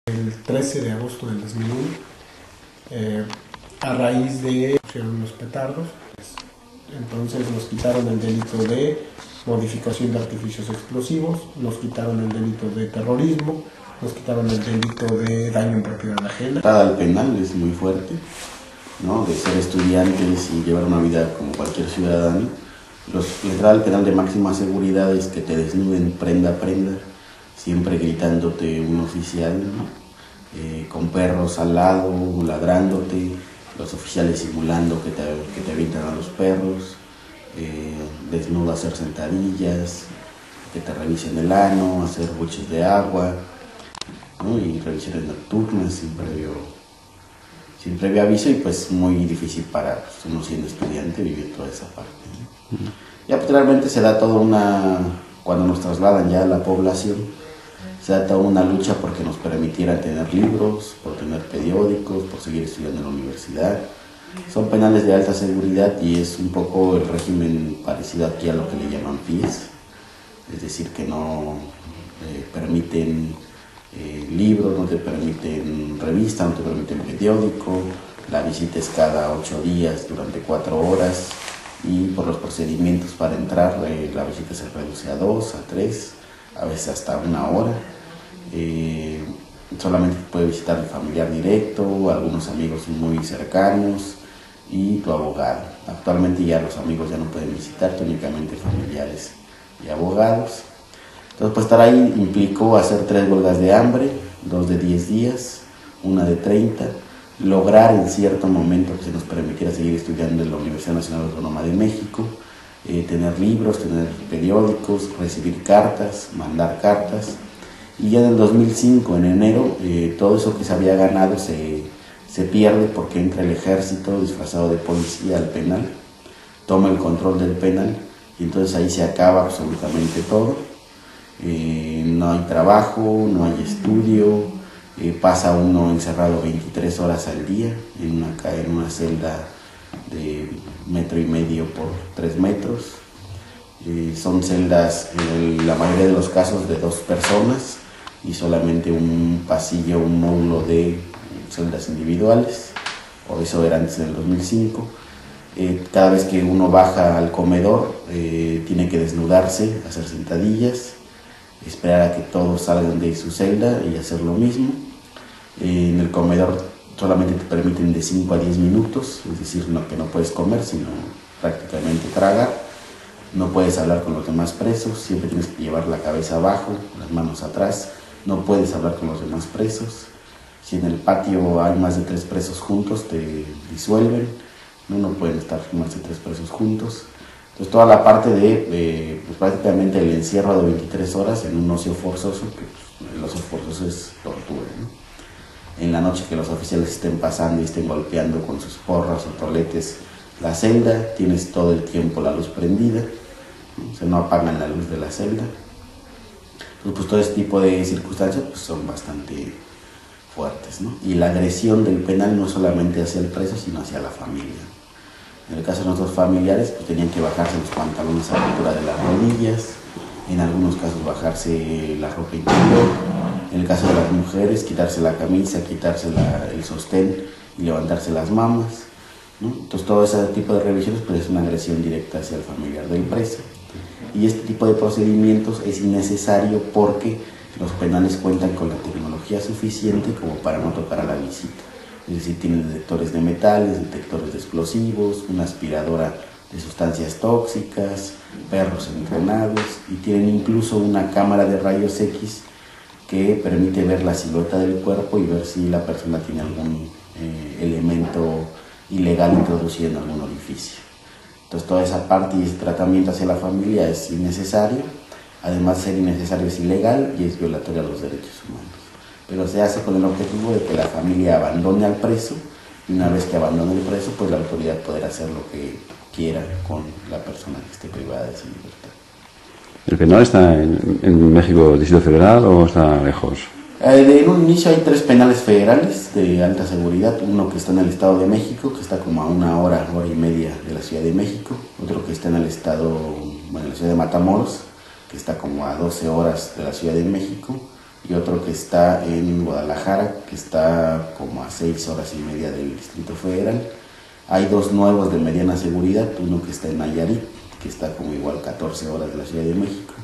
El 13 de agosto del 2001, a raíz de los petardos. Entonces nos quitaron el delito de modificación de artificios explosivos, nos quitaron el delito de terrorismo, nos quitaron el delito de daño en propiedad ajena. La entrada al penal es muy fuerte, ¿no? De ser estudiantes y llevar una vida como cualquier ciudadano. La entrada al penal de máxima seguridad es que te desnuden prenda a prenda, siempre gritándote un oficial, ¿no? Con perros al lado, ladrándote, los oficiales simulando que te avientan a los perros, desnudo a hacer sentadillas, que te revisen el ano, hacer buches de agua, ¿no? Y revisiones nocturnas sin previo aviso, y pues muy difícil para uno siendo estudiante vivir toda esa parte, ¿no? Ya posteriormente se da cuando nos trasladan ya a la población, se da toda una lucha porque nos permitieran tener libros, por tener periódicos, por seguir estudiando en la universidad. Son penales de alta seguridad y es un poco el régimen parecido aquí a lo que le llaman FIES, es decir, que no permiten libros, no te permiten revista, no te permiten periódico, la visita es cada 8 días durante 4 horas y por los procedimientos para entrar la visita se reduce a 2, a 3, a veces hasta 1 hora. Solamente puede visitar el familiar directo, algunos amigos muy cercanos y tu abogado. Actualmente ya los amigos ya no pueden visitarte, únicamente familiares y abogados. Entonces, pues estar ahí implicó hacer 3 huelgas de hambre, 2 de 10 días, 1 de 30, lograr en cierto momento que se nos permitiera seguir estudiando en la Universidad Nacional Autónoma de México, tener libros, tener periódicos, recibir cartas, mandar cartas. Y ya en el 2005, en enero, todo eso que se había ganado se pierde porque entra el ejército disfrazado de policía al penal, toma el control del penal y entonces ahí se acaba absolutamente todo. No hay trabajo, no hay estudio, pasa uno encerrado 23 horas al día en una celda de 1,5 metros por 3 metros. Son celdas, en la mayoría de los casos, de 2 personas y solamente un pasillo, un módulo de celdas individuales, o eso era antes del 2005. Cada vez que uno baja al comedor tiene que desnudarse, hacer sentadillas, esperar a que todos salgan de su celda y hacer lo mismo. En el comedor solamente te permiten de 5 a 10 minutos, es decir, que no puedes comer, sino prácticamente tragar. No puedes hablar con los demás presos, siempre tienes que llevar la cabeza abajo, las manos atrás. No puedes hablar con los demás presos. Si en el patio hay más de 3 presos juntos, te disuelven. No pueden estar más de 3 presos juntos. Entonces toda la parte de pues prácticamente el encierro de 23 horas en un ocio forzoso, que pues, el ocio forzoso es tortura, ¿no? En la noche que los oficiales estén pasando y estén golpeando con sus porras o toletes la celda, tienes todo el tiempo la luz prendida, ¿no? O sea, no apagan la luz de la celda. Entonces, pues todo ese tipo de circunstancias pues, son bastante fuertes, ¿no? Y la agresión del penal no solamente hacia el preso, sino hacia la familia. En el caso de nuestros familiares, pues tenían que bajarse los pantalones a la altura de las rodillas, en algunos casos bajarse la ropa interior, en el caso de las mujeres, quitarse la camisa, quitarse el sostén y levantarse las mamas, ¿no? Entonces todo ese tipo de revisiones pues, es una agresión directa hacia el familiar del preso. Y este tipo de procedimientos es innecesario porque los penales cuentan con la tecnología suficiente como para no tocar a la visita. Es decir, tienen detectores de metales, detectores de explosivos, una aspiradora de sustancias tóxicas, perros entrenados y tienen incluso una cámara de rayos X que permite ver la silueta del cuerpo y ver si la persona tiene algún elemento ilegal introducido en algún orificio. Entonces toda esa parte y ese tratamiento hacia la familia es innecesario, además de ser innecesario es ilegal y es violatorio a los derechos humanos. Pero se hace con el objetivo de que la familia abandone al preso y una vez que abandone el preso, pues la autoridad podrá hacer lo que quiera con la persona que esté privada de su libertad. ¿El penal está en México, Distrito Federal, o está lejos? En un inicio hay 3 penales federales de alta seguridad, uno que está en el Estado de México, que está como a 1 hora, hora y media de la Ciudad de México, otro que está en la ciudad de Matamoros, que está como a 12 horas de la Ciudad de México, y otro que está en Guadalajara, que está como a 6 horas y media del Distrito Federal. Hay 2 nuevos de mediana seguridad, uno que está en Nayarit, que está como igual 14 horas de la Ciudad de México,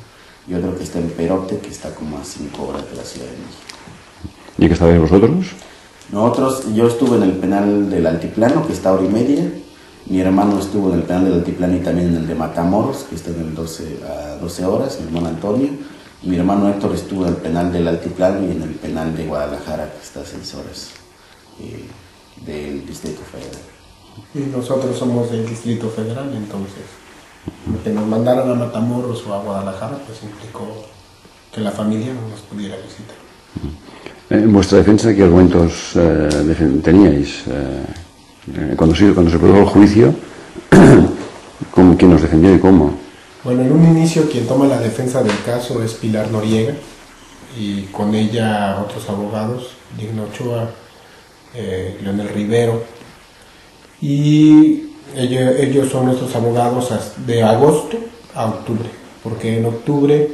y otro que está en Perote, que está como a 5 horas de la Ciudad de México. ¿Y qué estabais vosotros? Yo estuve en el penal del Altiplano, que está a hora y media. Mi hermano estuvo en el penal del Altiplano y también en el de Matamoros, que está en el 12 horas, mi hermano Antonio. Y mi hermano Héctor estuvo en el penal del Altiplano y en el penal de Guadalajara, que está a 6 horas del Distrito Federal. Y nosotros somos del Distrito Federal, entonces que nos mandaran a Matamoros o a Guadalajara, pues implicó que la familia no nos pudiera visitar. En vuestra defensa, ¿qué argumentos teníais? Cuando se produjo el juicio, ¿quién nos defendió y cómo? Bueno, en un inicio quien toma la defensa del caso es Pilar Noriega, y con ella otros abogados, Digna Ochoa, Leonel Rivero, y ellos son nuestros abogados de agosto a octubre, porque en octubre,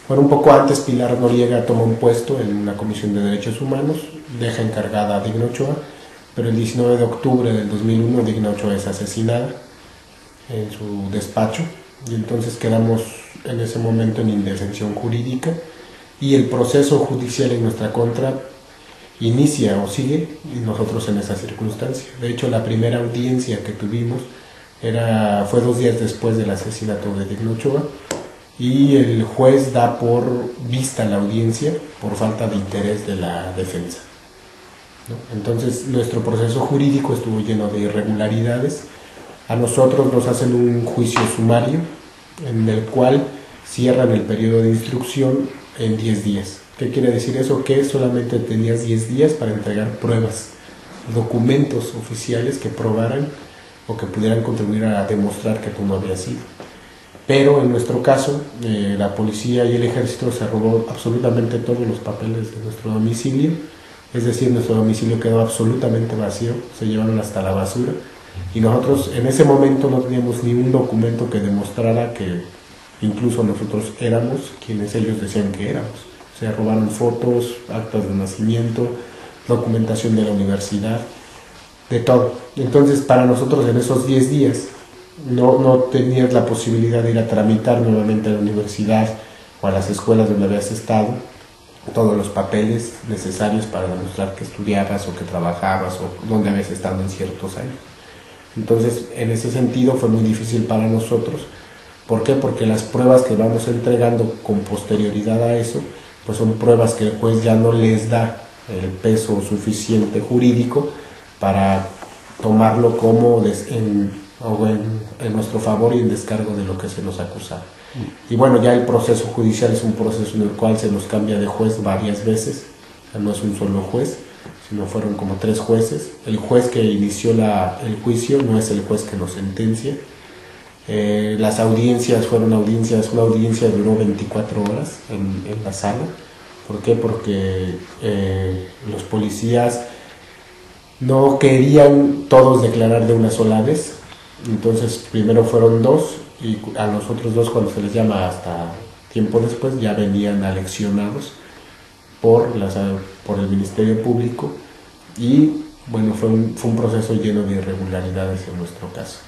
bueno, un poco antes, Pilar Noriega toma un puesto en una comisión de derechos humanos, deja encargada a Digna Ochoa, pero el 19 de octubre del 2001 Digna Ochoa es asesinada en su despacho, y entonces quedamos en ese momento en indefensión jurídica, y el proceso judicial en nuestra contra inicia o sigue, y nosotros en esa circunstancia. De hecho, la primera audiencia que tuvimos fue 2 días después del asesinato de Digna Ochoa, y el juez da por vista la audiencia por falta de interés de la defensa, ¿no? Entonces, nuestro proceso jurídico estuvo lleno de irregularidades. A nosotros nos hacen un juicio sumario en el cual cierran el periodo de instrucción en 10 días. ¿Qué quiere decir eso? Que solamente tenías 10 días para entregar pruebas, documentos oficiales que probaran o que pudieran contribuir a demostrar que tú no habías sido. Pero en nuestro caso, la policía y el ejército se robó absolutamente todos los papeles de nuestro domicilio, es decir, nuestro domicilio quedó absolutamente vacío, se llevaron hasta la basura, y nosotros en ese momento no teníamos ni un documento que demostrara que incluso nosotros éramos quienes ellos decían que éramos. Se robaron fotos, actas de nacimiento, documentación de la universidad, de todo. Entonces, para nosotros en esos 10 días no tenías la posibilidad de ir a tramitar nuevamente a la universidad o a las escuelas donde habías estado todos los papeles necesarios para demostrar que estudiabas o que trabajabas o donde habías estado en ciertos años. Entonces, en ese sentido fue muy difícil para nosotros. ¿Por qué? Porque las pruebas que vamos entregando con posterioridad a eso, pues son pruebas que el juez ya no les da el peso suficiente jurídico para tomarlo como en nuestro favor y en descargo de lo que se nos acusa. Y bueno, ya el proceso judicial es un proceso en el cual se nos cambia de juez varias veces, o sea, no es un solo juez, sino fueron como 3 jueces. El juez que inició el juicio no es el juez que nos sentencia. Las audiencias fueron audiencias, una audiencia duró 24 horas en la sala. ¿Por qué? Porque los policías no querían todos declarar de una sola vez. Entonces primero fueron 2 y a los otros 2, cuando se les llama hasta tiempo después, ya venían aleccionados por el Ministerio Público, y bueno, fue un proceso lleno de irregularidades en nuestro caso.